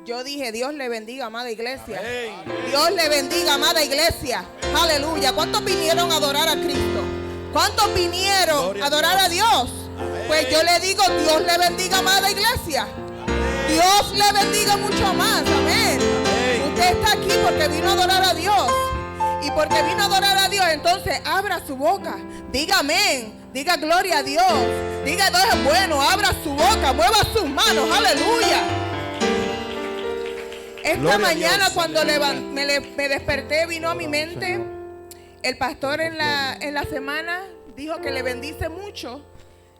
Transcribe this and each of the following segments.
Yo dije, Dios le bendiga, amada iglesia. Dios le bendiga, amada iglesia. Aleluya. ¿Cuántos vinieron a adorar a Cristo? ¿Cuántos vinieron a adorar a Dios? Pues yo le digo, Dios le bendiga, amada iglesia. Dios le bendiga mucho más. Amén. Usted está aquí porque vino a adorar a Dios. Y porque vino a adorar a Dios, entonces abra su boca. Diga amén. Diga gloria a Dios. Diga Dios es bueno. Abra su boca. Mueva sus manos. Aleluya. Esta mañana cuando me desperté, vino a mi mente. El pastor en la semana dijo que le bendice mucho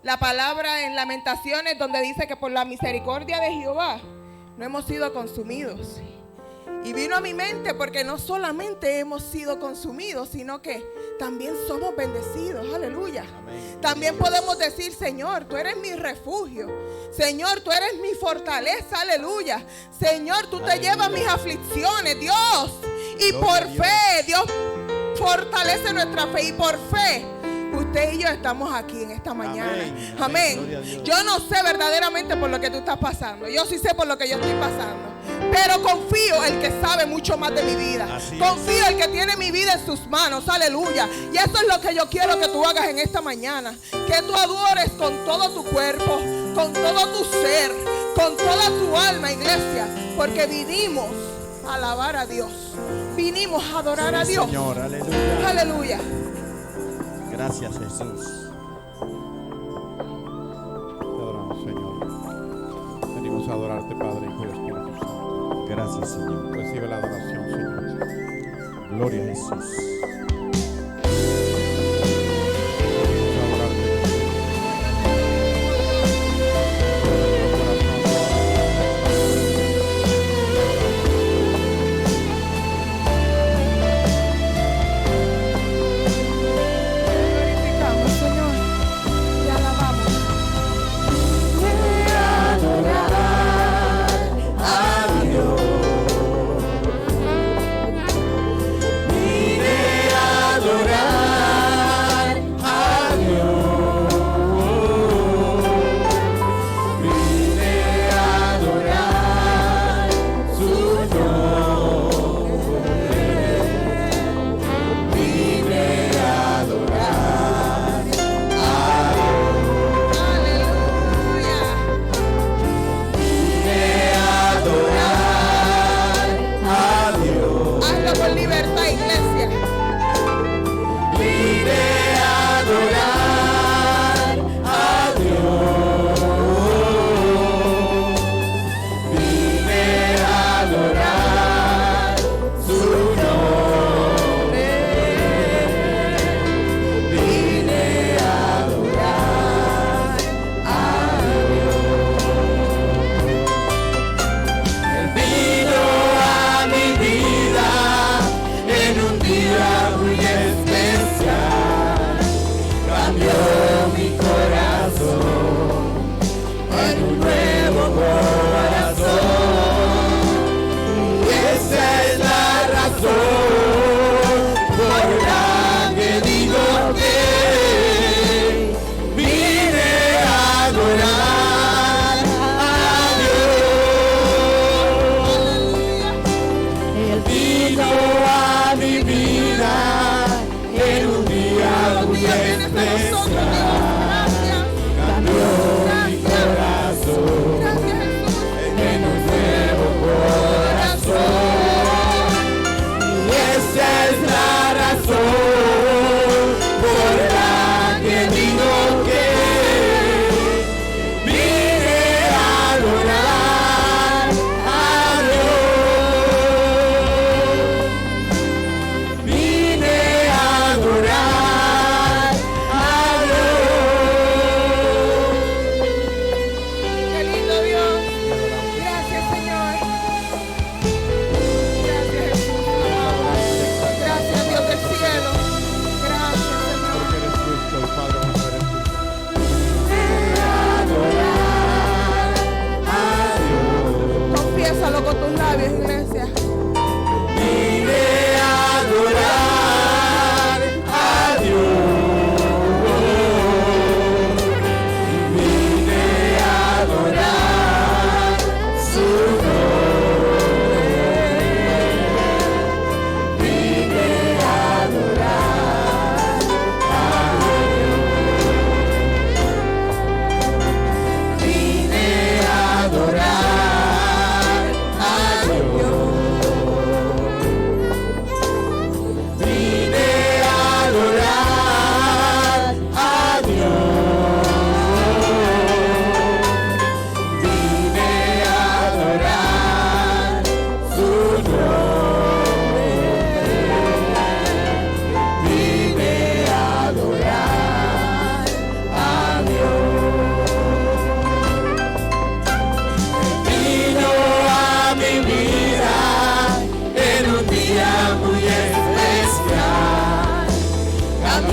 la palabra en Lamentaciones, donde dice que por la misericordia de Jehová no hemos sido consumidos. Y vino a mi mente porque no solamente hemos sido consumidos, sino que también somos bendecidos. Aleluya. Amén. También podemos decir, Señor, tú eres mi refugio. Señor, tú eres mi fortaleza. Aleluya. Señor, tú te llevas mis aflicciones, Dios. Y por fe, Dios fortalece nuestra fe. Y por fe, usted y yo estamos aquí en esta mañana. Amén. Amén. Yo no sé verdaderamente por lo que tú estás pasando. Yo sí sé por lo que yo estoy pasando. Pero confío en el que sabe mucho más de mi vida. Confío en el que tiene mi vida en sus manos. Aleluya. Y eso es lo que yo quiero que tú hagas en esta mañana. Que tú adores con todo tu cuerpo, con todo tu ser, con toda tu alma, iglesia. Porque vinimos a alabar a Dios. Vinimos a adorar a Dios. Señor, aleluya. Aleluya. Gracias, Jesús. Te adoramos, Señor. Venimos a adorarte, Padre, Hijo y Espíritu Santo. Gracias, Señor. Recibe la adoración, Señor. Gloria a Jesús. Venimos a adorarte. Glorificamos, Señor. Te alabamos.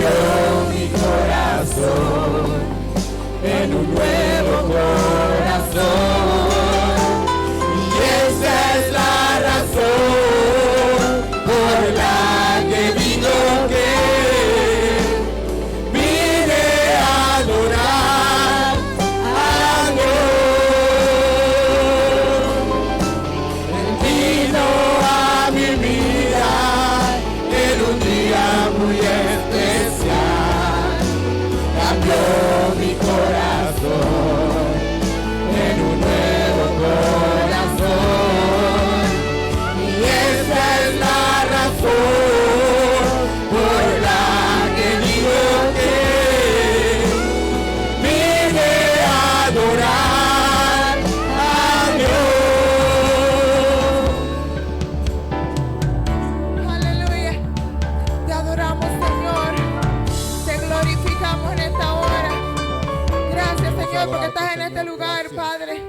cambió mi corazón en un nuevo corazón. Y esa es la razón por la que digo que vine a adorar a Dios. Él vino a mi vida en un día muy especial, cambió mi corazón en un nuevo corazón. Y esa es la razón por la que digo que vine a adorar a Dios. Aleluya. Te adoramos, Señor. Te glorificamos en esta hora. Gracias, Señor, porque estás en este lugar, Padre.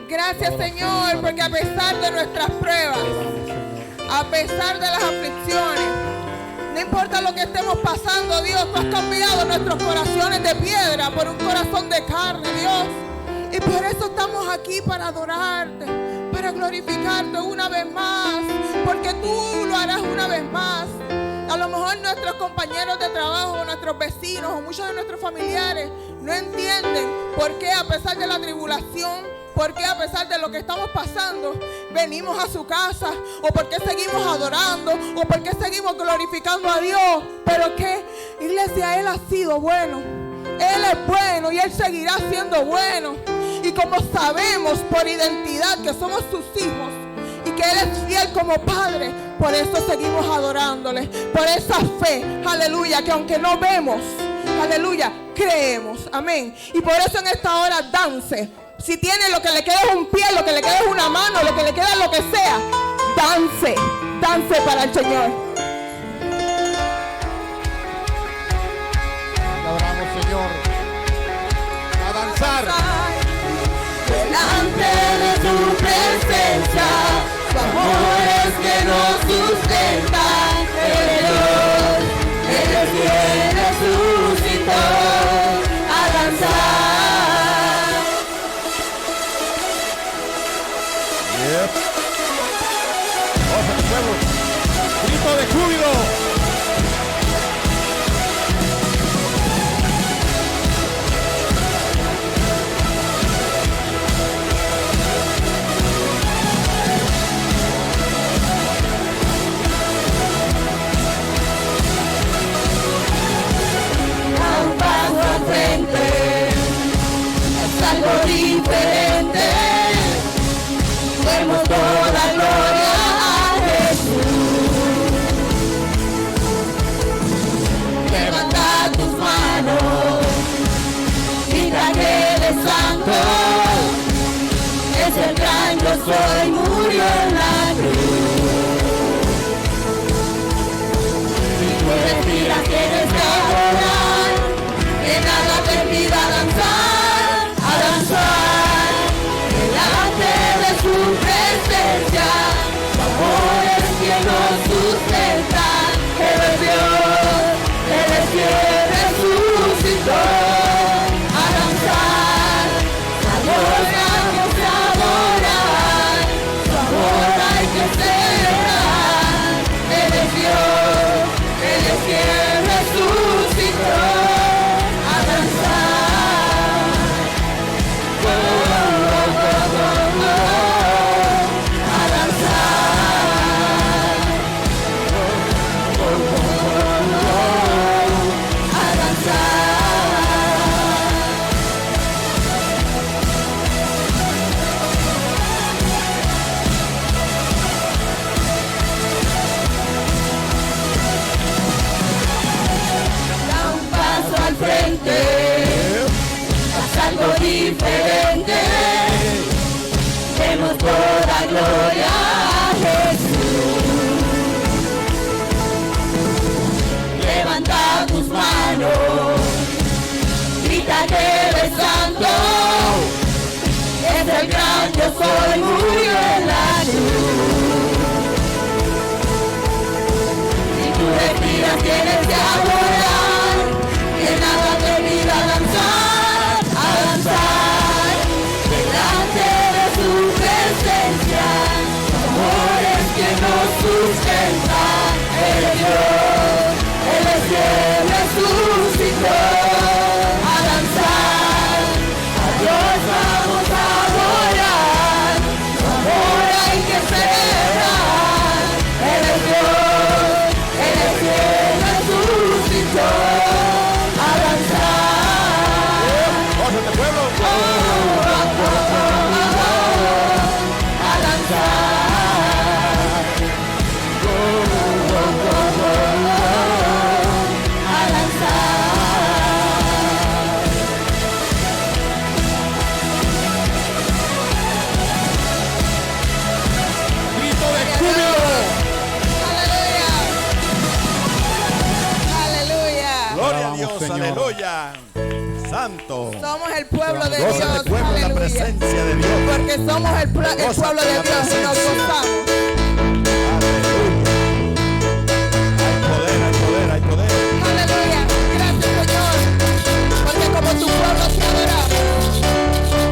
Gracias, Señor, porque a pesar de nuestras pruebas, a pesar de las aflicciones, no importa lo que estemos pasando, Dios, tú has cambiado nuestros corazones de piedra por un corazón de carne, Dios. Y por eso estamos aquí, para adorarte, para glorificarte una vez más, porque tú lo harás una vez más. A lo mejor nuestros compañeros de trabajo, nuestros vecinos o muchos de nuestros familiares no entienden por qué, a pesar de la tribulación, por qué, a pesar de lo que estamos pasando, venimos a su casa, o por qué seguimos adorando, o por qué seguimos glorificando a Dios. Pero que, iglesia, Él ha sido bueno. Él es bueno y Él seguirá siendo bueno. Y como sabemos por identidad que somos sus hijos y que Él es fiel como Padre, por eso seguimos adorándole. Por esa fe, aleluya, que aunque no vemos, aleluya, creemos. Amén. Y por eso en esta hora dance. Si tiene lo que le queda es un pie, lo que le queda es una mano, lo que le queda es lo que sea, dance, dance para el Señor. Te adoramos, Señor. A danzar. Delante de tu presencia, tu amor es que nos sustenta. El Dios, el quien resucitó, a danzar. Grito de júbilo. Un paso al frente, es algo diferente. Demos toda gloria a Jesús. Levanta tus manos, grita que Él es santo. Es el gran yo soy, murió en la cruz. Si tú respiras tienes que adorar, que nada te impida danzar, a danzar. Delante de su presencia, su amor es quien nos sustenta. Él es Dios, Él es quien resucitó, a danzar. A Dios hay que adorar, su amor hay que celebrar. Él es Dios, Él es quien resucitó, a danzar. Frente, haz algo diferente. Demos toda gloria a Jesús. Levanta tus manos, grita que Él es santo. Es el gran yo soy, murió en la cruz. Si tú respiras tienes que adorar. Aleluya. Santo. Somos el pueblo de Goza Dios. el pueblo en la Aleluya. presencia de Dios. Porque somos el pueblo de Dios y nos gozamos. Aleluya. Hay poder, hay poder, hay poder. Aleluya. Gracias, Señor. Porque como tu pueblo te adoramos.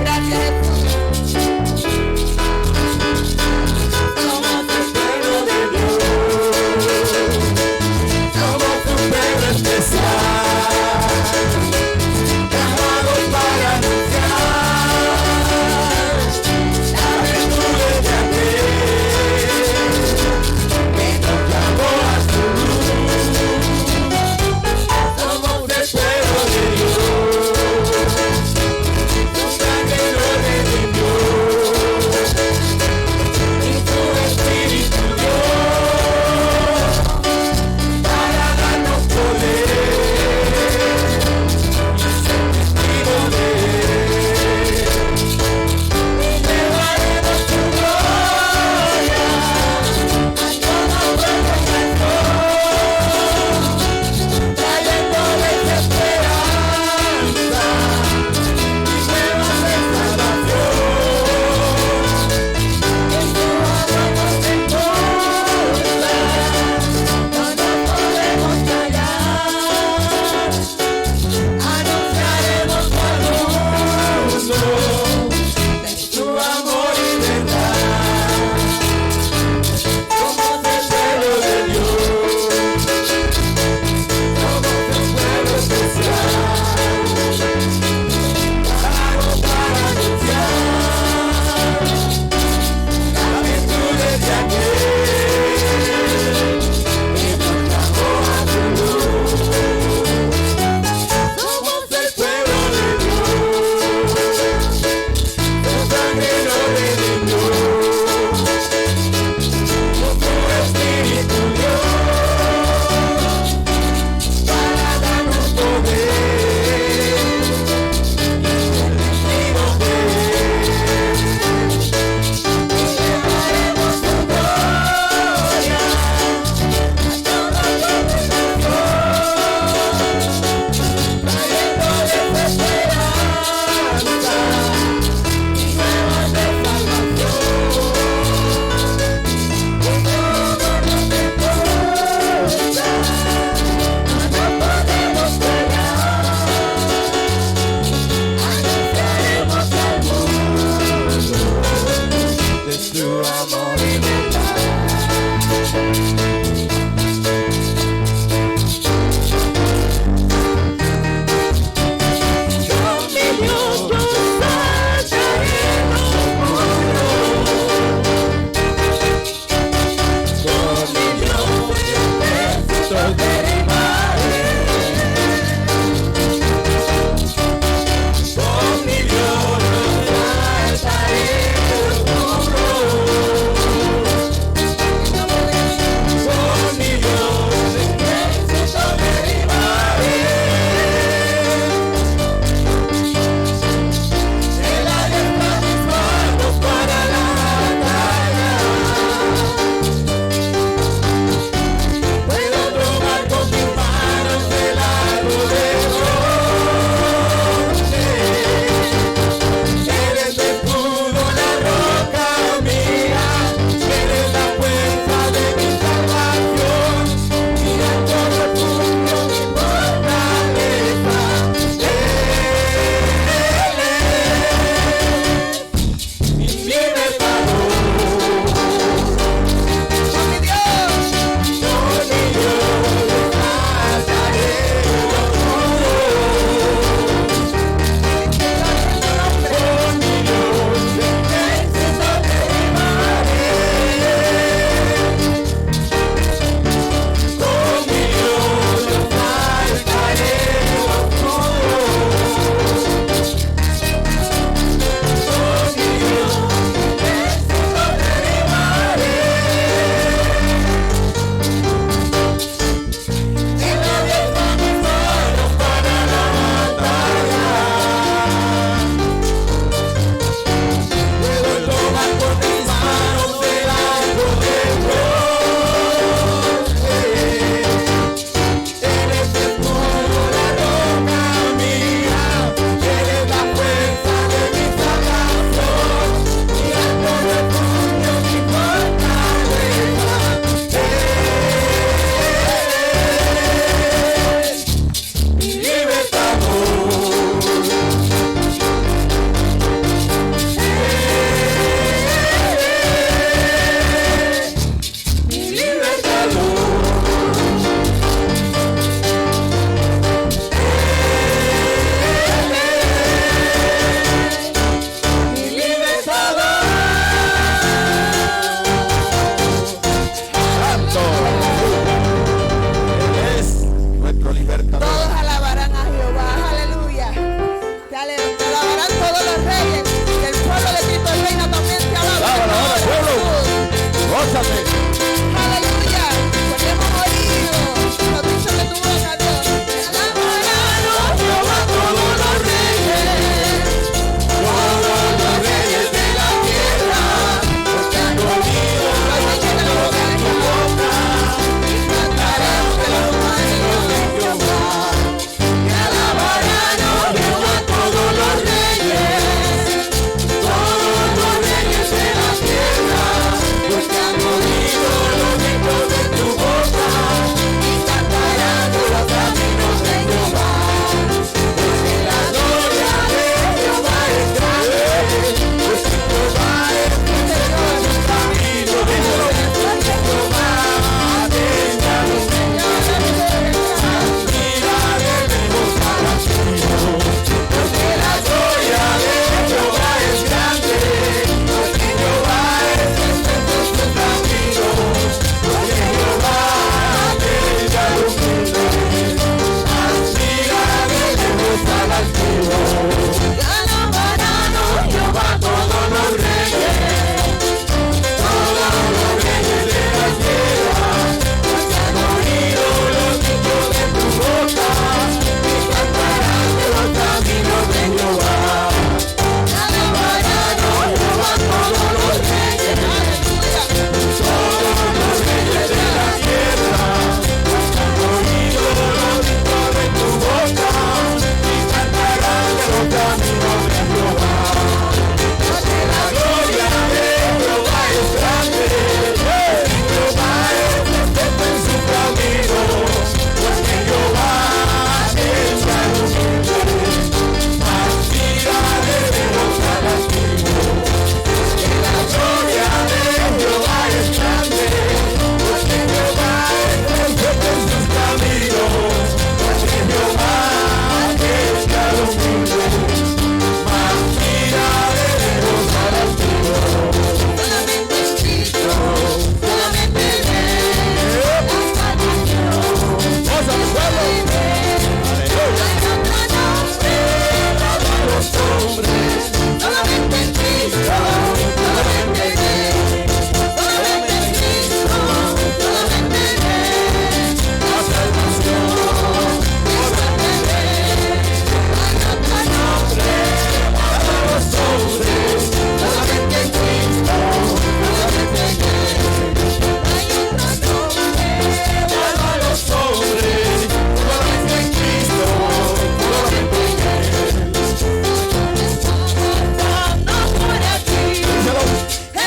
Gracias, Jesús. Somos el pueblo de Dios. Somos tu pueblo especial. Llamados para anunciar la virtud de aquel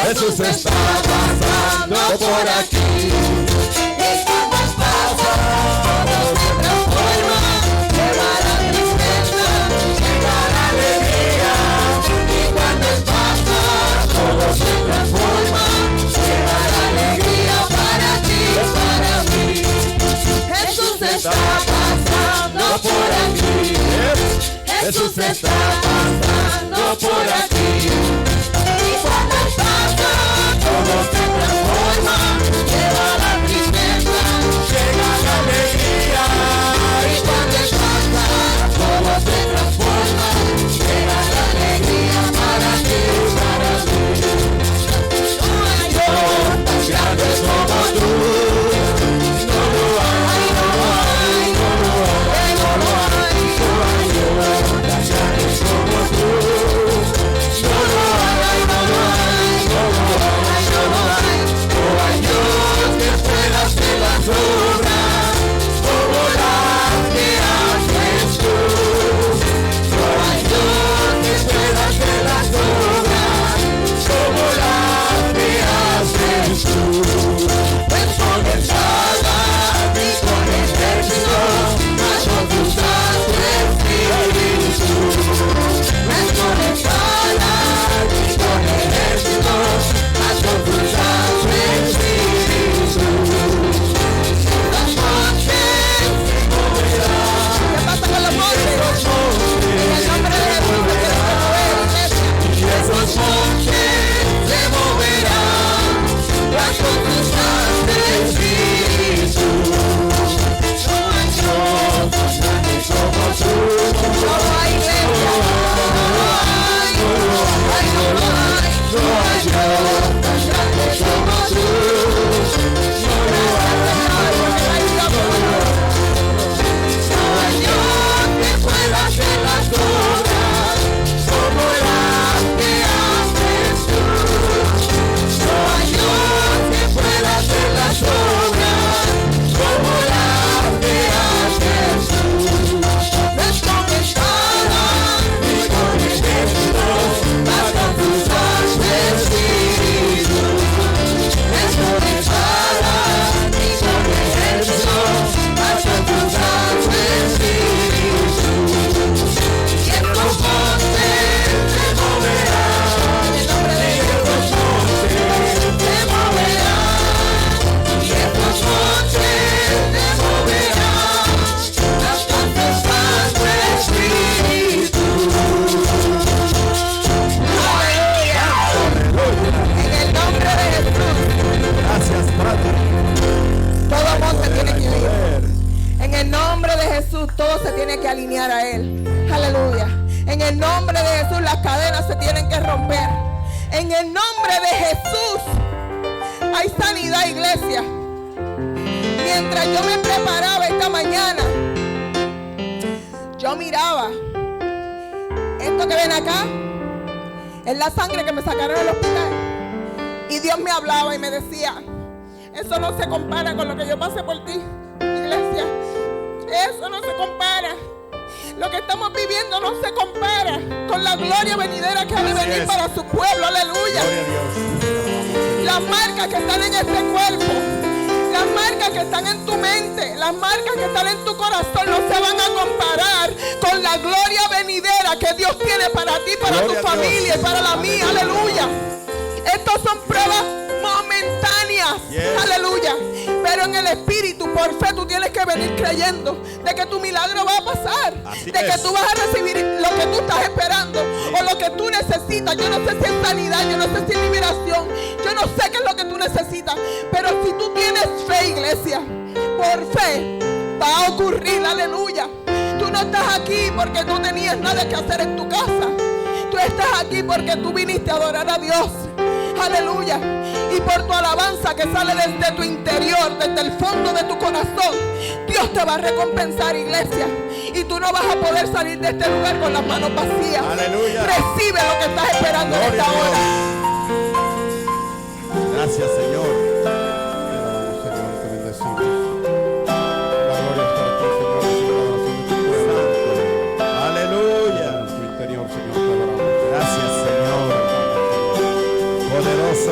Jesús está pasando por aquí. Y cuando pasa, todo se transforma. Lleva la tristeza, lleva la alegría. Y cuando pasa, todo se transforma. Lleva la alegría para ti, para mí. Jesús está pasando por aquí. Jesús está pasando por aquí. Y cuando pasa, todo se transforma. Lleva la tristeza, llega la alegría. Y cuando pasa, todo se transforma. Llega la alegría para ti, para mí. No hay Dios tan grande como tú. No lo hay, no lo hay, no lo hay, no lo hay. No hay Dios tan grande como tú. No lo hay, no lo hay, no lo hay, no lo hay. No hay Dios que pueda hacer las obras como las que haces tú. No hay Dios que pueda hacer las obras como las que haces tú. Pues con espada y con ejército, mas con tu santo espíritu. Pues con espada y con ejército, mas con tu santo espíritu. Las montes se moverán. ¿Qué pasa con los montes? En el nombre de Jesús se tienen que mover, iglesia. Y esos montes se moverán, mas con tu santo espíritu. No hay Dios tan grande como tú. No hay iglesia. No lo hay, no lo hay, no lo hay. No hay Dios tan grande como tú. No lo hay, no lo hay, no lo hay. No hay Dios que pueda hacer las obras como las que haces tú. No hay Dios que pueda hacer las obras como las que haces tú. No es con espada ni con ejército, mas con tu santo espíritu. No es con espada ni con ejército, mas con tu santo espíritu. Y estos montes se moverán. En el nombre de Y Jesús. estos montes se moverán. Y estos montes se moverán. Hasta tu santo espíritu. Aleluya. En el nombre de Jesús. Gracias, Padre. Todo monte tiene que ir. Poder. En el nombre de Jesús todo se tiene que alinear a Él. Aleluya. En el nombre de Jesús las cadenas se tienen que romper. En el nombre de Jesús hay sanidad, iglesia. Mientras yo me preparaba esta mañana, yo miraba esto que ven acá. Es la sangre que me sacaron del hospital. Y Dios me hablaba y me decía: eso no se compara con lo que yo pasé por ti, iglesia. Eso no se compara. Lo que estamos viviendo no se compara con la gloria venidera que ha de Así venir es. para su pueblo. Aleluya. Gloria a Dios. Las marcas que están en este cuerpo, las marcas que están en tu mente, las marcas que están en tu corazón no se van a comparar con la gloria venidera que Dios tiene para ti, para Gloria tu a Dios. familia y para la mía. Aleluya. Estas son pruebas momentáneas. Yes. Aleluya. Pero en el espíritu, por fe, tú tienes que venir creyendo de que tu milagro va a pasar. Así de que es. tú vas a recibir lo que tú estás esperando o lo que tú necesitas. Yo no sé si es sanidad, yo no sé si es liberación, yo no sé qué es lo que tú necesitas. Pero si tú tienes fe, iglesia, por fe va a ocurrir. Aleluya. Tú no estás aquí porque no tenías nada que hacer en tu casa. Tú estás aquí porque tú viniste a adorar a Dios. Aleluya. Y por tu alabanza que sale desde tu interior, desde el fondo de tu corazón, Dios te va a recompensar, iglesia. Y tú no vas a poder salir de este lugar con las manos vacías. Aleluya. Recibe lo que estás esperando en Gloria esta a hora. Dios. Gracias, Señor. Te adoramos, Señor, te bendecimos. La gloria es para ti, Señor. Recibe la adoración de tu pueblo. Santo. Aleluya. En tu interior, Señor, te adoramos. Gracias, Señor. Poderoso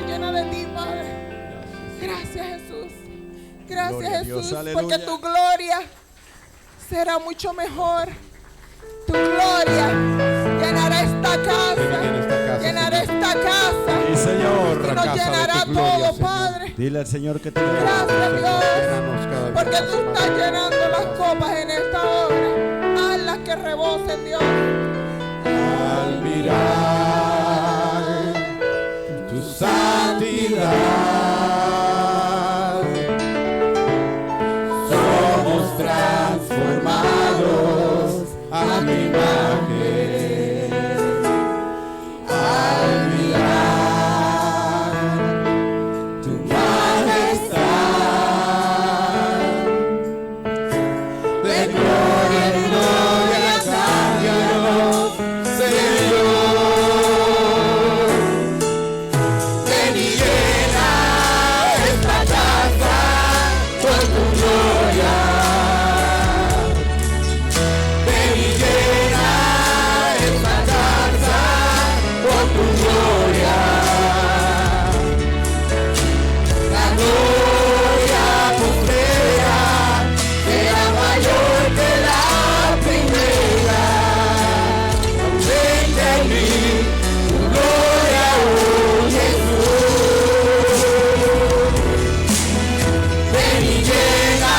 llena de ti, Padre. Gracias, Jesús. Gracias, Gloria a Dios, Jesús, aleluya. porque tu gloria será mucho mejor. Tu gloria llenará esta casa, llenará esta casa Sí, Señor. y nos casa de llenará tu gloria, todo, Señor. Padre. Dile al Señor que te bendiga. Gracias, Dios, Llénanos cada día porque más, tú estás Padre. llenando las copas en esta hora. Hazlas que rebosen, Dios. Al mirar tu santidad, somos transformados a tu imagen. Al mirar tu majestad, de gloria en gloria cámbianos, Señor. Ven y llena esta casa con tu gloria. Ven y llena esta casa con tu gloria. La gloria postrera será mayor que la primera. Aumenta en mí tu gloria, oh Jesús. Ven y llena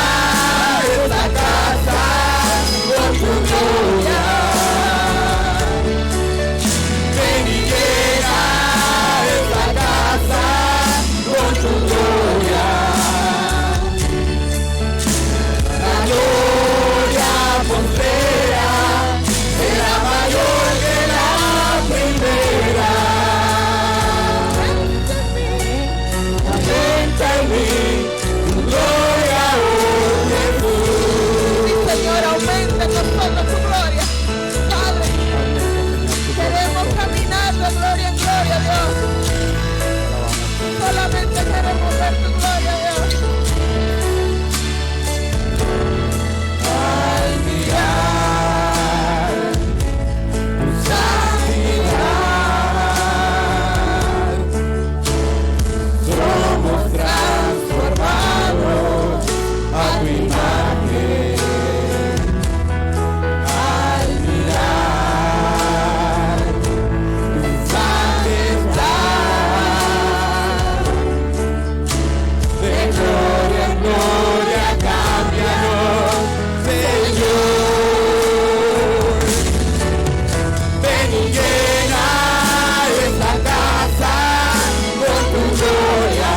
esta casa con tu gloria. Ven y llena esta casa con tu gloria. La gloria postrera será mayor que la primera. Aumenta en mí tu gloria, oh Jesús. Sí, Señor, aumenta en nosotros tu gloria. Padre, queremos caminar de gloria en gloria, Dios. Solamente queremos ver tu gloria, Dios. Al mirar tu santidad, somos transformados a tu imagen. Al mirar tu majestad, de gloria en gloria cámbianos, Señor. Ven y llena esta casa con tu gloria.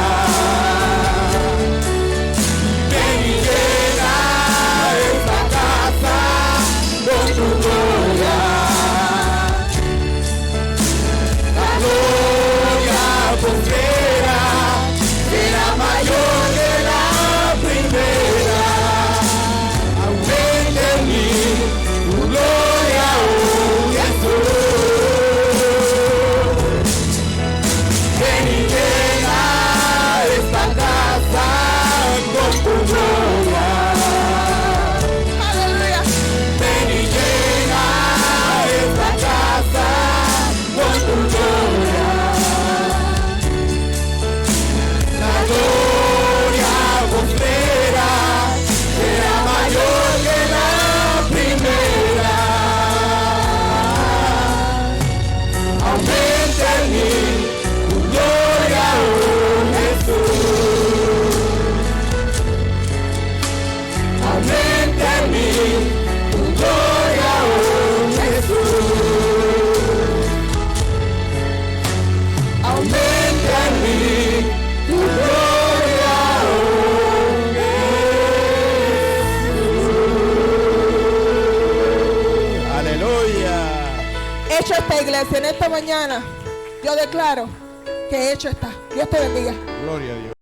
Ven y llena esta casa con tu gloria. La gloria postrera será mayor que la primera. Aumenta en mí tu gloria, oh Jesús. Ven y llena esta casa con tu gloria. Aleluya. Ven y llena esta casa con tu gloria. La gloria postrera será mayor que la primera. Aumenta en mí tu gloria, oh Jesús. Aumenta en mí tu gloria, oh Jesús. Aumenta en mí tu gloria, oh Jesús. Aleluya. Hecho esta iglesia en esta mañana. Yo declaro que hecho está. Dios te bendiga. Gloria a Dios.